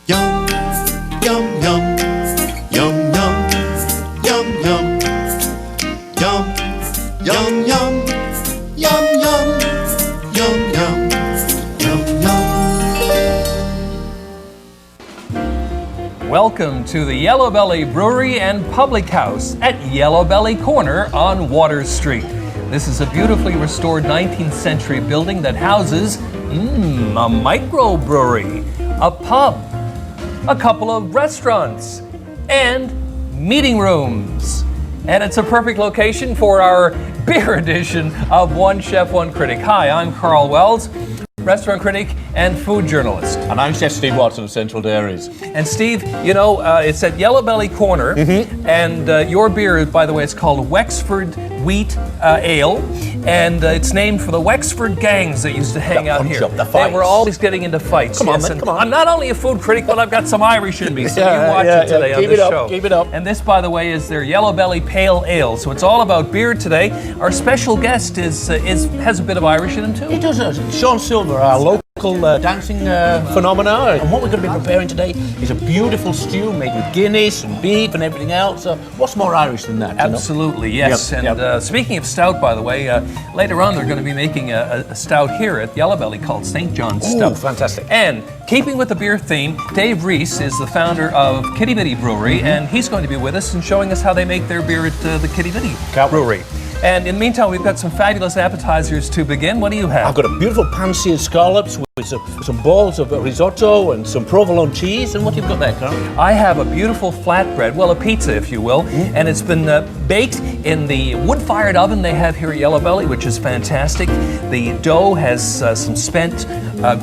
Yum, yum, yum, yum, yum, yum, yum, yum, yum, yum, yum, yum, yum, yum, yum, yum. Welcome to the Yellow Belly Brewery and Public House at Yellow Belly Corner on Water Street. This is a beautifully restored 19th century building that houses a microbrewery, a pub, a couple of restaurants, and meeting rooms. And it's a perfect location for our beer edition of One Chef One Critic. Hi, I'm Karl Wells, restaurant critic and food journalist. And I'm Chef Steve Watson of Central Dairies. And Steve, you know, it's at Yellow Belly Corner, and your beer, by the way, it's called Wexford Wheat Ale, and it's named for the Wexford gangs that used to hang out here. They were always getting into fights. Come on, man, come on. I'm not only a food critic, but I've got some Irish in me, so you watch it today on this show. Keep it up. And this, by the way, is their Yellow Belly Pale Ale, so it's all about beer today. Our special guest has a bit of Irish in him too. He does. Shawn Silver, our local dancing phenomena. And what we're going to be preparing today is a beautiful stew made with Guinness and beef and everything else. What's more Irish than that? Absolutely, yes. Yep, and speaking of stout, by the way, later on they're going to be making a stout here at Yellow Belly called St. John's Stout. Fantastic. And keeping with the beer theme, Dave Reese is the founder of Quidi Vidi Brewery, and he's going to be with us and showing us how they make their beer at the Quidi Vidi Brewery. And in the meantime, we've got some fabulous appetizers to begin. What do you have? I've got a beautiful pan-seared scallops with some balls of risotto and some provolone cheese. And what have you got there, Carl? I have a beautiful flatbread, well, a pizza, if you will, and it's been baked in the wood-fired oven they have here at Yellow Belly, which is fantastic. The dough has some spent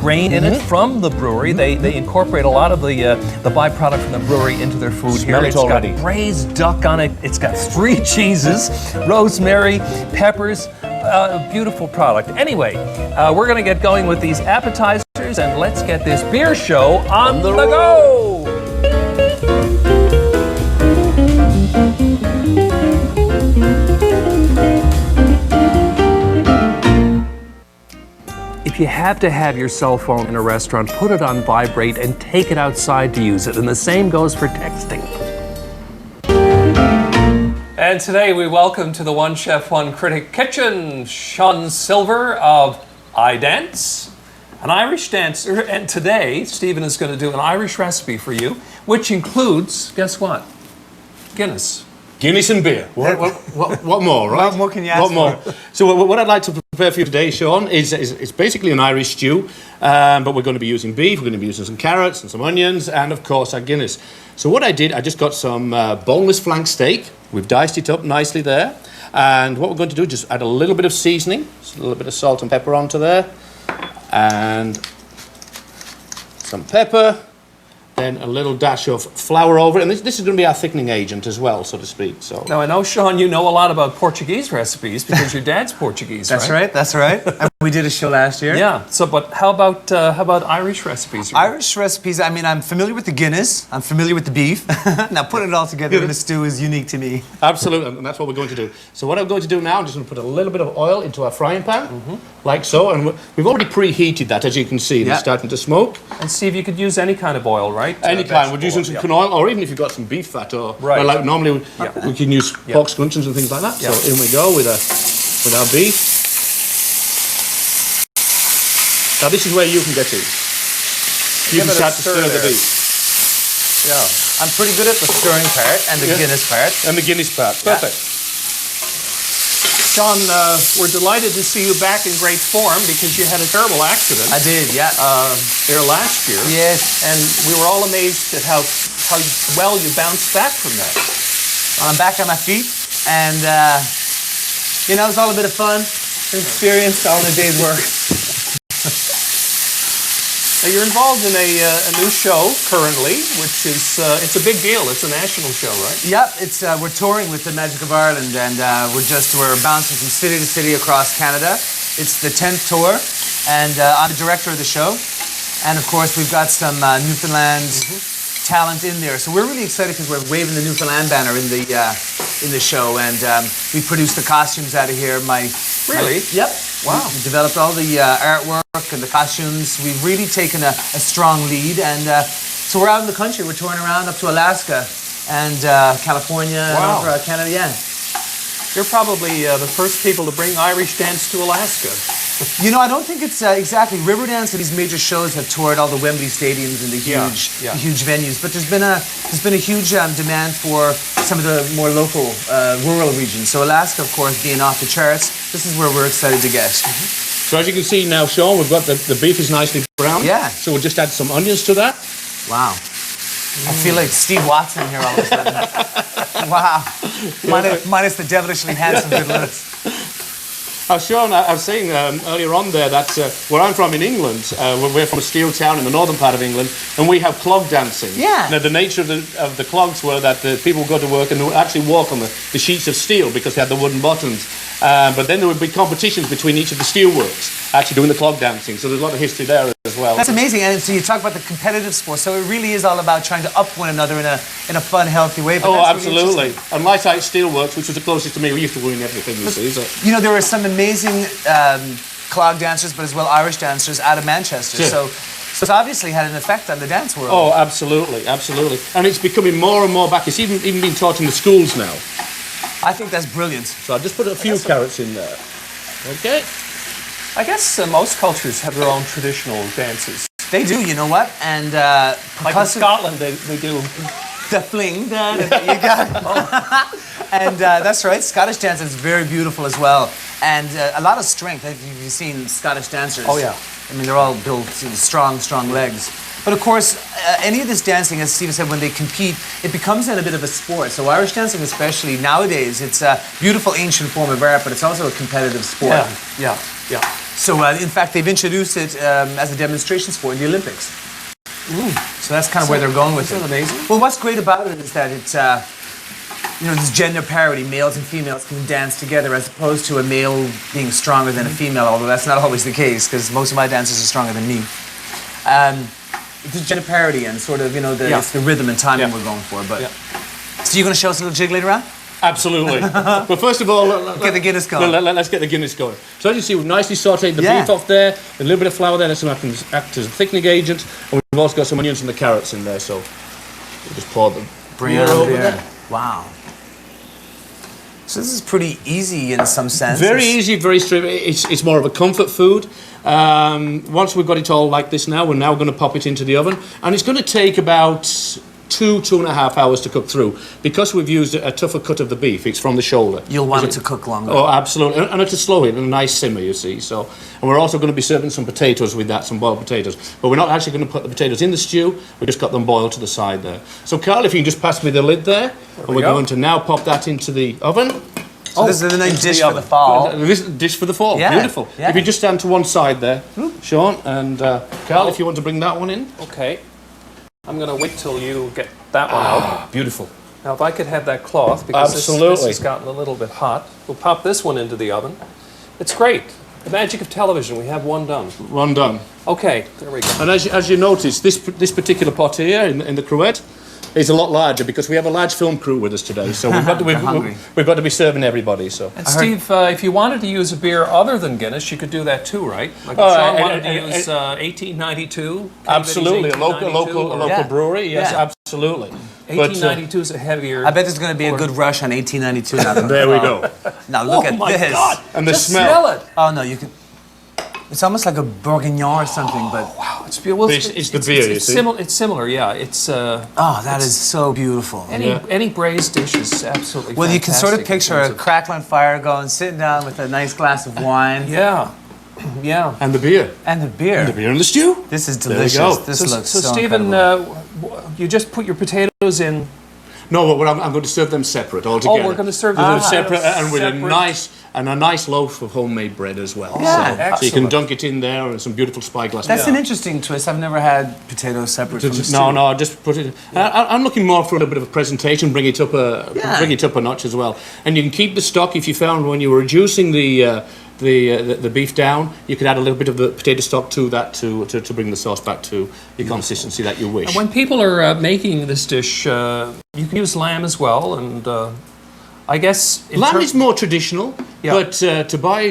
grain in it from the brewery. They incorporate a lot of the byproduct from the brewery into their food here. It's already. Got braised duck on it. It's got 3 cheeses, rosemary, peppers. Beautiful product. Anyway, we're going to get going with these appetizers, and let's get this beer show on the go! If you have to have your cell phone in a restaurant, put it on vibrate and take it outside to use it. And the same goes for texting. And today we welcome to the One Chef One Critic kitchen, Shawn Silver of I Dance, an Irish dancer. And today, Stephen is going to do an Irish recipe for you, which includes, guess what? Guinness. Guinness and beer. What more, right? What more can you ask for? So what I'd like to prepare for you today, Shawn, is basically an Irish stew, but we're going to be using beef, we're going to be using some carrots and some onions, and of course our Guinness. So what I did, I just got some boneless flank steak. We've diced it up nicely there. And what we're going to do is just add a little bit of seasoning, just a little bit of salt and pepper onto there, and some pepper. Then a little dash of flour over it, and this is going to be our thickening agent as well, so to speak. So now I know, Shawn, you know a lot about Portuguese recipes because your dad's Portuguese, That's right? That's right. And we did a show last year. Yeah. So, but how about Irish recipes? Irish recipes, I mean, I'm familiar with the Guinness, I'm familiar with the beef. Now putting it all together in a stew is unique to me. absolutely, and that's what we're going to do. So what I'm going to do now, I'm just going to put a little bit of oil into our frying pan, like so, and we've already preheated that, as you can see. It's starting to smoke. And Steve, you could use any kind of oil, right? Any kind. We're using some canola, or even if you've got some beef fat, or right. well, like normally we can use pork scrunchions and things like that. So in we go with our beef. Now this is where you can get in. You can start to stir the beef. Yeah. I'm pretty good at the stirring part and the Guinness part. And the Guinness part. Perfect. Shawn, we're delighted to see you back in great form because you had a terrible accident. I did, yeah. There last year. Yes. And we were all amazed at how well you bounced back from that. I'm back on my feet, and you know, it's all a bit of fun, experience, all in a day's work. Now you're involved in a new show currently, which is it's a big deal. It's a national show, right? Yep, it's we're touring with the Magic of Ireland, and we're bouncing from city to city across Canada. It's the 10th tour, and I'm the director of the show, and of course we've got some Newfoundland talent in there. So we're really excited because we're waving the Newfoundland banner in the show, and we produced the costumes out of here. Really? Yep. Wow. We developed all the artwork and the costumes. We've really taken a strong lead, and So we're out in the country. We're touring around up to Alaska and California and over Canada. Yeah. You're probably the first people to bring Irish dance to Alaska. You know, I don't think it's exactly. Riverdance and these major shows have toured all the Wembley stadiums and the huge venues. But there's been a huge demand for some of the more local rural regions. So Alaska, of course, being off the charts, this is where we're excited to get. So as you can see now, Shawn, we've got the beef is nicely browned. Yeah. So we'll just add some onions to that. Wow. I feel like Steve Watson here all of a sudden. Wow. Minus the devilishly handsome good looks. Shawn, I was saying earlier on there that where I'm from in England, we're from a steel town in the northern part of England, and we have clog dancing. Yeah. Now, the nature of the clogs were that the people would go to work and they would actually walk on the sheets of steel because they had the wooden buttons. But then there would be competitions between each of the steelworks actually doing the clog dancing. So there's a lot of history there as well. That's amazing. And so you talk about the competitive sport. So it really is all about trying to up one another in a fun, healthy way. But Absolutely. And my type steelworks, which was the closest to me, we used to win everything, you see. So. You know, there were some amazing clog dancers, but as well Irish dancers out of Manchester. Yeah. So it's obviously had an effect on the dance world. Oh, absolutely, absolutely. And it's becoming more and more back. It's even being taught in the schools now. I think that's brilliant. So I just put a few carrots in there. Okay. I guess most cultures have their own traditional dances. They do, you know what? And like in Scotland, they do. The fling, you got it. And that's right, Scottish dance is very beautiful as well. And a lot of strength. Have you seen Scottish dancers? Oh, yeah. I mean, they're all built strong legs. But of course, any of this dancing, as Stephen said, when they compete, it becomes then a bit of a sport. So Irish dancing especially, nowadays, it's a beautiful ancient form of art, but it's also a competitive sport. Yeah. So in fact, they've introduced it as a demonstration sport in the Olympics. So that's kind of where they're going with it. Isn't that amazing? Well, what's great about it is that it's, this gender parity, males and females can dance together as opposed to a male being stronger than a female, although that's not always the case because most of my dancers are stronger than me. It's gender parity and sort of, it's the rhythm and timing we're going for. But So you're going to show us a little jig later on? Absolutely. But first of all, get the Guinness going. Let's get the Guinness going. So as you see, we've nicely sauteed the beef off there, a little bit of flour there, that's going to act as a thickening agent, and we've also got some onions and the carrots in there, so we'll just pour the beer over there. Wow. So this is pretty easy in some sense. Very easy, very straight. It's more of a comfort food. Once we've got it all like this now, we're now going to pop it into the oven, and it's going to take about 2.5 hours to cook through because we've used a tougher cut of the beef. It's from the shoulder. You'll want it to cook longer. Oh, absolutely, and it's a slow heat and a nice simmer, you see. So, and we're also going to be serving some potatoes with that, some boiled potatoes. But we're not actually going to put the potatoes in the stew. We just got them boiled to the side there. So, Karl, if you can just pass me the lid there, and we're going to now pop that into the oven. So this is a nice dish for the fall. This dish for the fall. Yeah. Beautiful. Yeah. If you just stand to one side there, Shawn, and Karl, if you want to bring that one in. Okay. I'm going to wait till you get that one out. Beautiful. Now, if I could have that cloth, because this has gotten a little bit hot. We'll pop this one into the oven. It's great. The magic of television. We have one done. One done. Okay, there we go. And as you notice, this particular pot here in the cruet is a lot larger because we have a large film crew with us today. So we've got to be serving everybody. So. And Steve, if you wanted to use a beer other than Guinness, you could do that too, right? Like if Shawn wanted to use 1892. Absolutely, a local brewery. Yes, absolutely. 1892 is a heavier. I bet there's going to be a good rush on 1892 now. There we go. Now look at this. God. And the Just smell it. Oh no, you can. It's almost like a bourguignon or something, but wow, it's beautiful. It's the beer. It's similar, yeah. It's that is so beautiful. Any braised dish is absolutely. Well, you can sort of picture a crackling fire going, sitting down with a nice glass of wine. Yeah. And the beer. And the beer. And the beer and the stew. This is delicious. There we go. This looks so Stephen, you just put your potatoes in. No, but I'm going to serve them separate altogether. Oh, we're going to serve them separate and with a nice loaf of homemade bread as well. Yeah, so you can dunk it in there and some beautiful spyglass. That's an interesting twist. I've never had potatoes separate from the stew. No, just put it. I'm looking more for a little bit of a presentation. Bring it up a notch as well. And you can keep the stock if you found when you were reducing the beef down, you could add a little bit of the potato stock to that to bring the sauce back to the consistency that you wish. And when people are making this dish, you can use lamb as well, and I guess Lamb is more traditional, Yeah. but to buy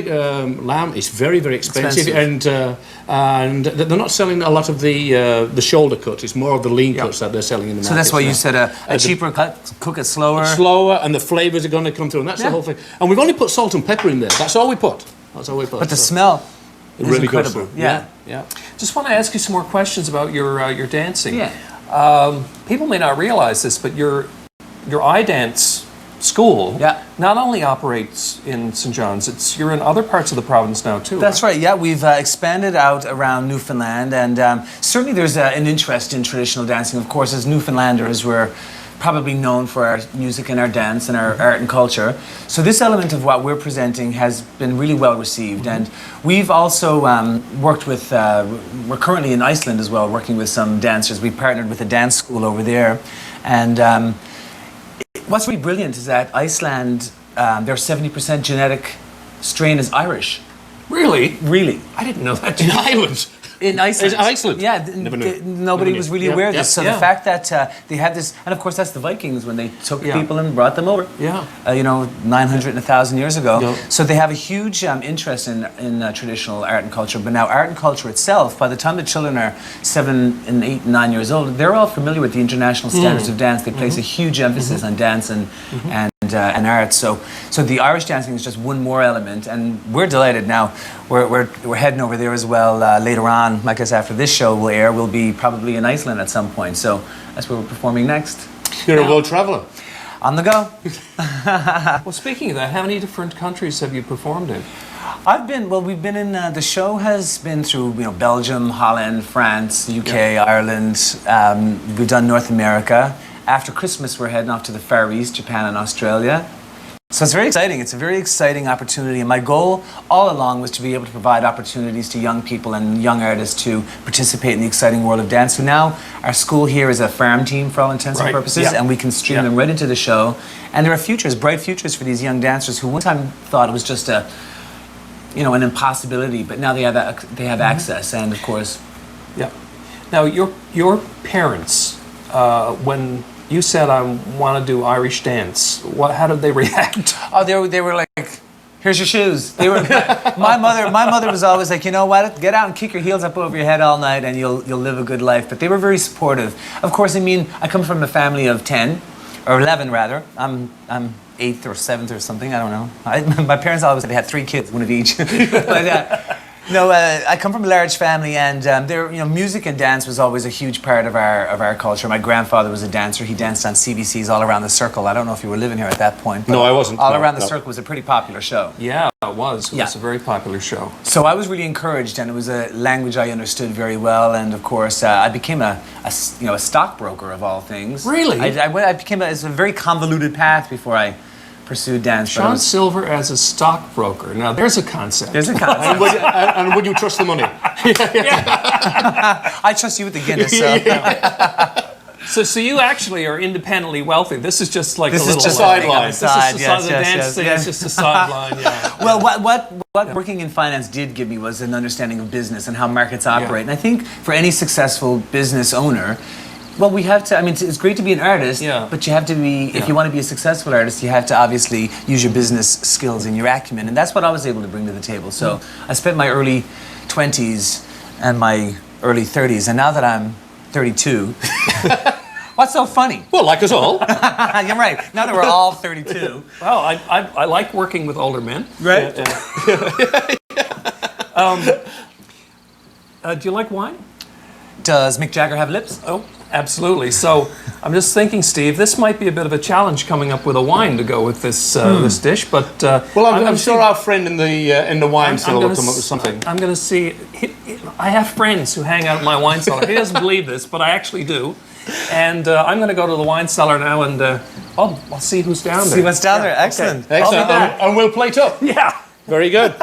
lamb is very, very expensive. And they're not selling a lot of the shoulder cut. It's more of the lean cuts that they're selling in the market. So that's why you now. said a cheaper cut, cook it slower. Slower, and the flavours are going to come through, and that's the whole thing. And we've only put salt and pepper in there. That's all we put. That's all we put. But the So smell it is really incredible. goes through. Yeah. Yeah. Just want to ask you some more questions about your dancing. Yeah. People may not realize this, but your eye dance school not only operates in St. John's, you're in other parts of the province now too. That's right. Yeah, we've expanded out around Newfoundland, and certainly there's an interest in traditional dancing. Of course, as Newfoundlanders, we're probably known for our music and our dance and our art and culture. So this element of what we're presenting has been really well received. And we've also worked with, we're currently in Iceland as well, working with some dancers. We partnered with a dance school over there. And what's really brilliant is that Iceland, their 70% genetic strain is Irish. Really? Really. I didn't know that. In Ireland. In Iceland. In Iceland? Yeah, Never knew. nobody was really aware of this. So Yeah. the fact that they had this, and of course that's the Vikings when they took Yeah. people and brought them over. Yeah. 900 and 1,000 years ago. Yeah. So they have a huge interest in traditional art and culture. But now art and culture itself, by the time the children are 7 and 8 and 9 years old, they're all familiar with the international standards of dance. They place a huge emphasis on dance and art. So the Irish dancing is just one more element, and we're delighted now. We're heading over there as well later on. Like I said, after this show will air, we'll be probably in Iceland at some point. So that's where we're performing next. You're a world traveller. On the go. Well, speaking of that, how many different countries have you performed in? We've been in, the show has been through, Belgium, Holland, France, UK, Ireland. We've done North America. After Christmas, we're heading off to the Far East, Japan and Australia. So it's very exciting. It's a very exciting opportunity. And my goal all along was to be able to provide opportunities to young people and young artists to participate in the exciting world of dance. So now our school here is a farm team for all intents and purposes, and we can stream them right into the show. And there are futures, bright futures for these young dancers who one time thought it was just an impossibility, but now they have access, and of course. Yeah. Now, your parents, when you said I want to do Irish dance, how did they react? Oh, they were like, here's your shoes. They were. my mother was always like, you know what? Get out and kick your heels up over your head all night, and you'll live a good life. But they were very supportive. Of course, I come from a family of 10, or 11 rather. I'm 8th or 7th or something. I don't know. My parents always said they had 3 kids, one of each. But, I come from a large family, and music and dance was always a huge part of our culture. My grandfather was a dancer. He danced on CBCs all around the circle. I don't know if you were living here at that point. But No, I wasn't. All No, around the no. circle was a pretty popular show. Yeah, it was. It Yeah. was a very popular show. So I was really encouraged, and it was a language I understood very well. And of course, I became a stockbroker of all things. Really? I became it's a very convoluted path before I pursued dance. but I Shawn was- Silver as a stockbroker. Now, there's a concept. There's a concept. And would you trust the money? I trust you with the Guinness. So. So you actually are independently wealthy. This is just like This a is little just sideline. This Side, is yes, the yes, dance yes, thing. yes. It's just a sideline. Yeah. Well, what working in finance did give me was an understanding of business and how markets operate. And I think for any successful business owner, well, we have to, it's great to be an artist, but you have to be, if you want to be a successful artist, you have to obviously use your business skills and your acumen. And that's what I was able to bring to the table. So I spent my early 20s and my early 30s, and now that I'm 32, what's so funny? Well, like us all. You're right. Now that we're all 32. Well, I like working with older men. Right? Do you like wine? Does Mick Jagger have lips? Oh, absolutely. So I'm just thinking, Steve, this might be a bit of a challenge coming up with a wine to go with this this dish. But Well, I'm sure our friend in the wine cellar will come up with something. I'm going to see. I have friends who hang out in my wine cellar. He doesn't believe this, but I actually do. And I'm going to go to the wine cellar now, and I'll see who's down there. See what's down there. Excellent. Okay. I'll be back. And we'll plate up. Yeah. Very good.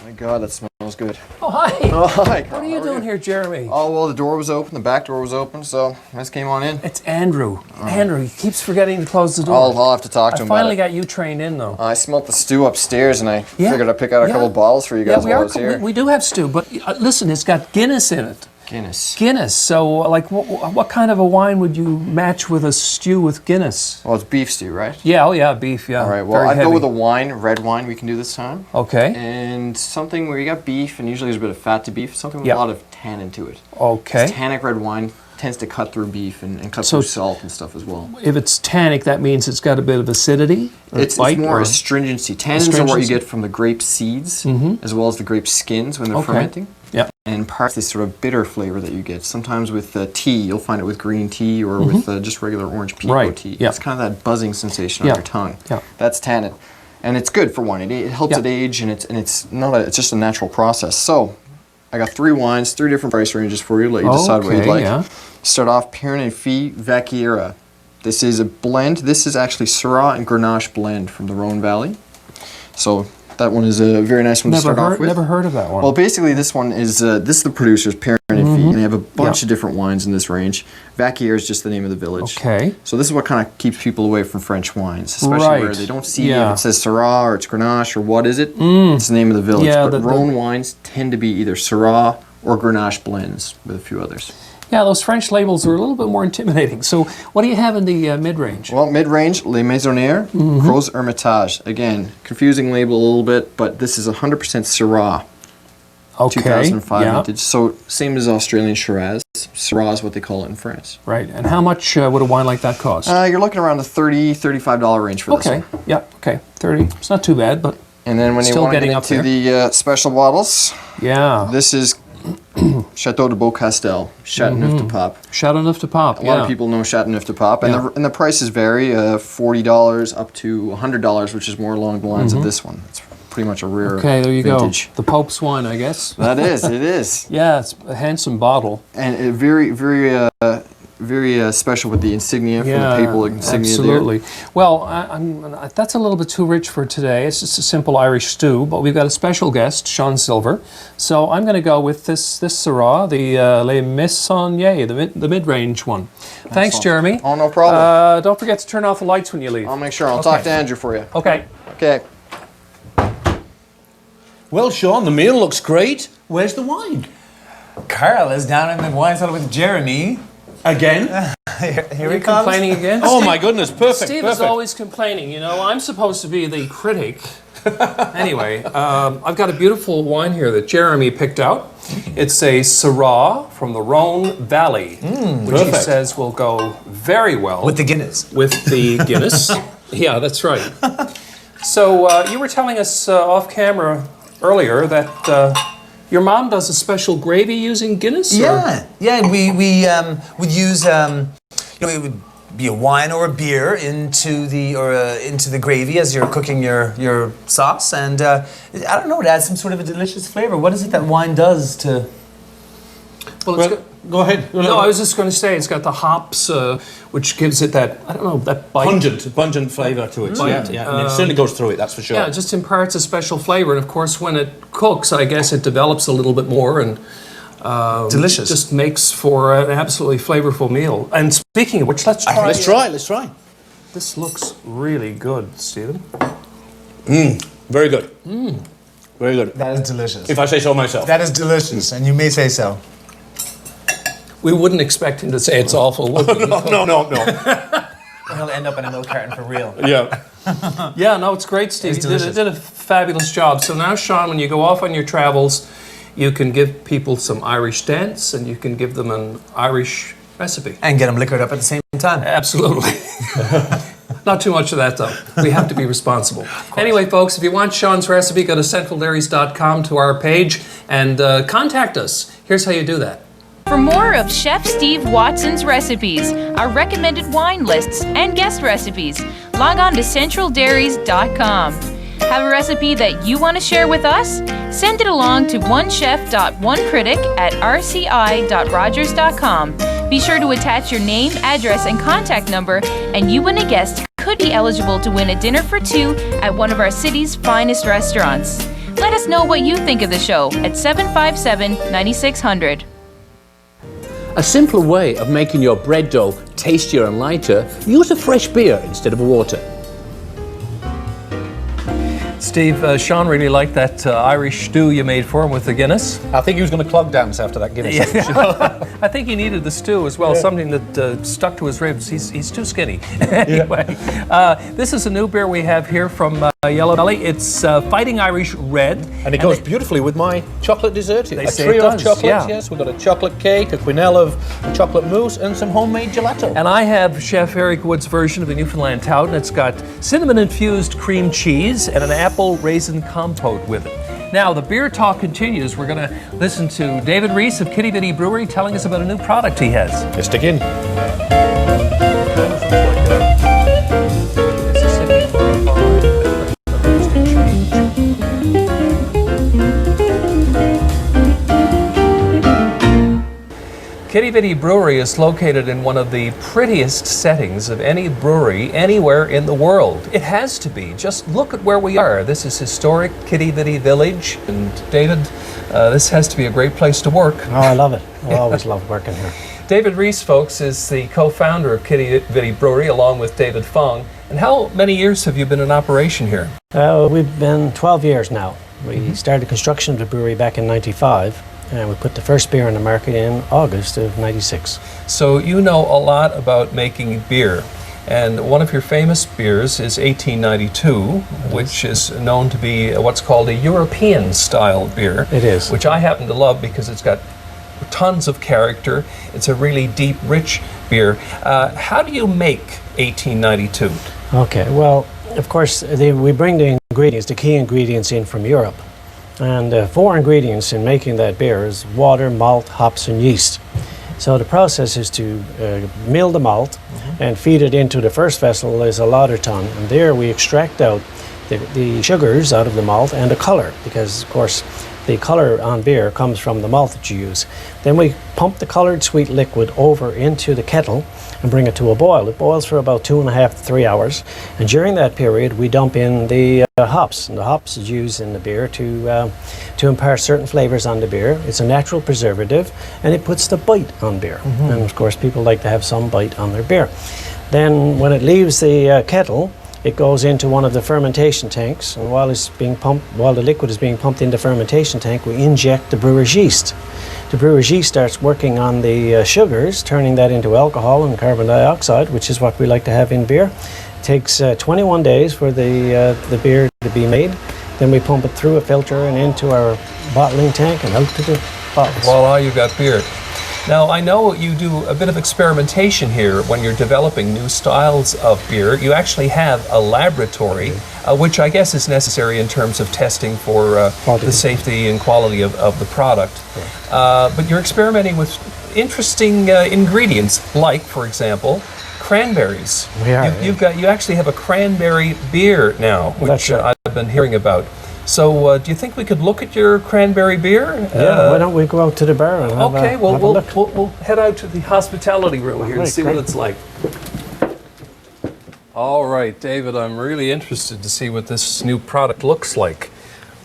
My God, that smells good. Oh, hi. Oh, hi. What are you doing here, Jeremy? Oh, well, the door was open, the back door was open, so I just came on in. It's Andrew. Andrew, he keeps forgetting to close the door. I'll have to talk to I him finally about got you trained in, though. it. I smelled the stew upstairs, and I Yeah. figured I'd pick out a couple bottles for you guys while I was here. We do have stew, but listen, it's got Guinness in it. Guinness. Guinness. So, like, what kind of a wine would you match with a stew with Guinness? Well, it's beef stew, right? Yeah, oh yeah, beef, yeah. All right, well, Very I'd go heavy. with a wine, red wine we can do this time. Okay, And something where you got beef, and usually there's a bit of fat to beef, something with Yeah. a lot of tannin to it. okay. Tannic red wine tends to cut through beef and cut So- through salt and stuff as well. If it's tannic, that means it's got a bit of acidity? Or It's bite, more or- astringency. Tannins are what you Astringency. get from the grape seeds, as well as the grape skins when they're Okay. fermenting. Yeah. And part of this sort of bitter flavor that you get. Sometimes with tea, you'll find it with green tea or with just regular orange pekoe Right, tea. yeah. It's kind of that buzzing sensation Yeah, on your tongue. yeah. That's tannin. And it's good for wine. It helps Yeah. it age, and it's not it's just a natural process. So I got 3 wines, 3 different price ranges for you. Let you decide what you'd Okay, like. yeah. Start off Pirin and Fee Vacchiera. This is a blend. This is actually Syrah and Grenache blend from the Rhone Valley. So that one is a very nice one to start off with. Never heard of that one. Well, basically, this one is this is the producer's Pirin and Fee, and they have a bunch of different wines in this range. Vacchiera is just the name of the village. Okay. So this is what kind of keeps people away from French wines, especially where Right. they don't see Yeah. if it says Syrah or it's Grenache or what is it. It's the name of the village. Yeah, but the- Rhone wines tend to be either Syrah or Grenache blends with a few others. Yeah, those French labels are a little bit more intimidating. So, what do you have in the mid-range? Well, mid-range, Les Maisonnières, Gros Hermitage. Again, confusing label a little bit, but this is 100% Syrah, Okay. 2005 Yeah. vintage. So same as Australian Shiraz. Syrah is what they call it in France. Right. And how much would a wine like that cost? You're looking around the $30, $35 range for this okay. one. Yeah. Okay. 30. It's not too bad, but And then when you Still want to getting get up into the special bottles, yeah. this is Chateau de Beaucastel, Chateauneuf de Pape. Chateauneuf de Pape. A lot of people know Chateauneuf de Pape, and, Yeah. and the prices vary, $40 up to $100, which is more along the lines of this one. It's pretty much a rare Okay, there you vintage. go. The Pope's wine, I guess. That is, it is. Yeah, it's a handsome bottle. And it very special with the insignia from the papal insignia absolutely. Well, that's a little bit too rich for today. It's just a simple Irish stew, but we've got a special guest, Shawn Silver. So I'm going to go with this Syrah, the Les Maisonnières, the mid-range one. Thanks, Jeremy. Oh, no problem. Don't forget to turn off the lights when you leave. I'll make sure. I'll talk to Andrew for you. Okay. Okay. Well, Shawn, the meal looks great. Where's the wine? Karl is down in the wine cellar with Jeremy. Again? Here Are he you comes. complaining again? Oh my goodness, perfect, Steve perfect. is always complaining. You know, I'm supposed to be the critic. Anyway, I've got a beautiful wine here that Jeremy picked out. It's a Syrah from the Rhone Valley, which he Perfect. says will go very well With the Guinness. with the Guinness. Yeah, that's right. So you were telling us off camera earlier that your mom does a special gravy using Guinness? or- Yeah. We would use it would be a wine or a beer into the gravy as you're cooking your sauce, and I don't know, it adds some sort of a delicious flavor. What is it that wine does to? Well, it's got, Go ahead. no, I was just going to say it's got the hops, which gives it that, I don't know, that bite. Pungent flavour to it. Yeah, yeah. And it certainly goes through it, that's for sure. Yeah, it just imparts a special flavor. And of course, when it cooks, I guess it develops a little bit more and Delicious. just makes for an absolutely flavorful meal. And speaking of which, let's try. Let's try. This looks really good, Stephen. Very good. Very good. That is delicious. If I say so myself. That is delicious, and you may say so. We wouldn't expect him to say it's awful, would we? No. He'll end up in a milk carton for real. Yeah. Yeah, no, it's great, Steve. It's You delicious. did a fabulous job. So now, Shawn, when you go off on your travels, you can give people some Irish dance and you can give them an Irish recipe. And get them liquored up at the same time. Absolutely. Not too much of that, though. We have to be responsible. Anyway, folks, if you want Shawn's recipe, go to centraldairies.com to our page and contact us. Here's how you do that. For more of Chef Steve Watson's recipes, our recommended wine lists, and guest recipes, log on to centraldairies.com. Have a recipe that you want to share with us? Send it along to onechef.onecritic@rci.rogers.com. Be sure to attach your name, address, and contact number, and you and a guest could be eligible to win a dinner for two at one of our city's finest restaurants. Let us know what you think of the show at 757-9600. A simpler way of making your bread dough tastier and lighter, use a fresh beer instead of water. Steve, Shawn really liked that Irish stew you made for him with the Guinness. I think he was going to clog dance after that Guinness. I think he needed the stew as well, something that stuck to his ribs. He's too skinny. Anyway, this is a new beer we have here from Yellow Belly. It's Fighting Irish Red. And it goes beautifully with my chocolate dessert. They A say trio it of does, chocolates, yeah. yes. We've got a chocolate cake, a quenelle of chocolate mousse, and some homemade gelato. And I have Chef Eric Wood's version of the Newfoundland Tout, and it's got cinnamon-infused cream cheese and an apple raisin compote with it. Now, the beer talk continues. We're going to listen to David Reese of Quidi Vidi Brewery telling us about a new product he has. Let's dig in. Quidi Vidi Brewery is located in one of the prettiest settings of any brewery anywhere in the world. It has to be. Just look at where we are. This is historic Quidi Vidi Village. And David, this has to be a great place to work. Oh, I love it. I always love working here. David Reese, folks, is the co-founder of Quidi Vidi Brewery along with David Fong. And how many years have you been in operation here? We've been 12 years now. We started construction of the brewery back in '95. And we put the first beer on the market in August of '96. So you know a lot about making beer. And one of your famous beers is 1892, which is known to be what's called a European style beer. It is. Which I happen to love because it's got tons of character. It's a really deep, rich beer. How do you make 1892? Okay, well, of course, we bring the ingredients, the key ingredients in from Europe. And 4 ingredients in making that beer is water, malt, hops, and yeast. So the process is to mill the malt and feed it into the first vessel is a lauter tun. And there we extract out the sugars out of the malt and the color, because of course the color on beer comes from the malt that you use. Then we pump the colored sweet liquid over into the kettle and bring it to a boil. It boils for about 2.5 to 3 hours. And during that period, we dump in the hops. And the hops is used in the beer to impart certain flavors on the beer. It's a natural preservative, and it puts the bite on beer. And of course, people like to have some bite on their beer. Then when it leaves the kettle, it goes into one of the fermentation tanks, and while the liquid is being pumped into the fermentation tank, we inject the brewer's yeast. The brewer's yeast starts working on the sugars, turning that into alcohol and carbon dioxide, which is what we like to have in beer. It takes 21 days for the beer to be made. Then we pump it through a filter and into our bottling tank and out to the bottles. Voila, you've got beer. Now, I know you do a bit of experimentation here when you're developing new styles of beer. You actually have a laboratory, which I guess is necessary in terms of testing for the safety and quality of the product. But you're experimenting with interesting ingredients, like, for example, cranberries. We are. You actually have a cranberry beer now, which I've been hearing about. So, do you think we could look at your cranberry beer? Yeah, why don't we go out to the bar and have okay, a look? We'll head out to the hospitality room here and see what it's like. All right, David, I'm really interested to see what this new product looks like.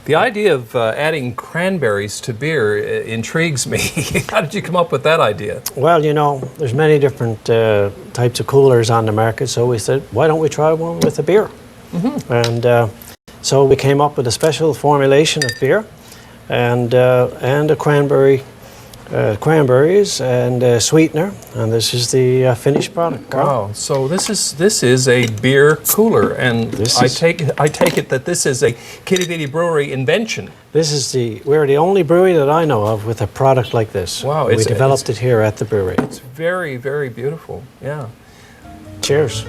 The idea of adding cranberries to beer intrigues me. How did you come up with that idea? Well, you know, there's many different types of coolers on the market, so we said, why don't we try one with a beer? And so we came up with a special formulation of beer and a cranberries and a sweetener, and this is the finished product. Karl. Wow! So this is a beer cooler, and I take it that this is a Quidi Vidi Brewery invention. We're the only brewery that I know of with a product like this. Wow! We developed it here at the brewery. It's very, very beautiful. Yeah. Cheers.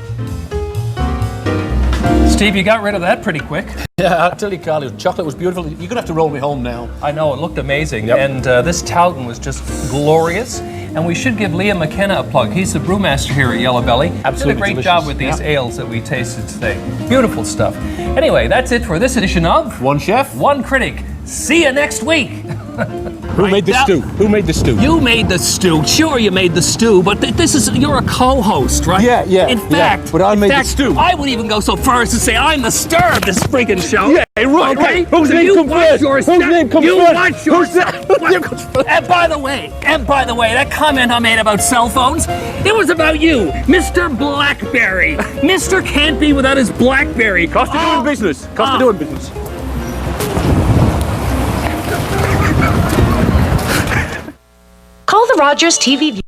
Steve, you got rid of that pretty quick. Yeah, I'll tell you, Karl, the chocolate was beautiful. You're going to have to roll me home now. I know, it looked amazing. Yep. And this Towton was just glorious. And we should give Liam McKenna a plug. He's the brewmaster here at Yellow Belly. Absolutely did a great delicious. job with these ales that we tasted today. Beautiful stuff. Anyway, that's it for this edition of One Chef, One Critic. See you next week. Who made the stew? Who made the stew? You made the stew. Sure, you made the stew, but this is you're a co-host, right? Yeah, yeah, In yeah, fact, but I in made the fact, stew. I would even go so far as to say I'm the star of this freaking show. Yeah, right, Okay? right. Whose So name you comes watch first? your Whose step. name comes You first? watch your Who's that? step. And by the way, that comment I made about cell phones, it was about you, Mr. Blackberry. Mr. can't be without his Blackberry. Cost of doing business. Cost of doing business. Call the Rogers TV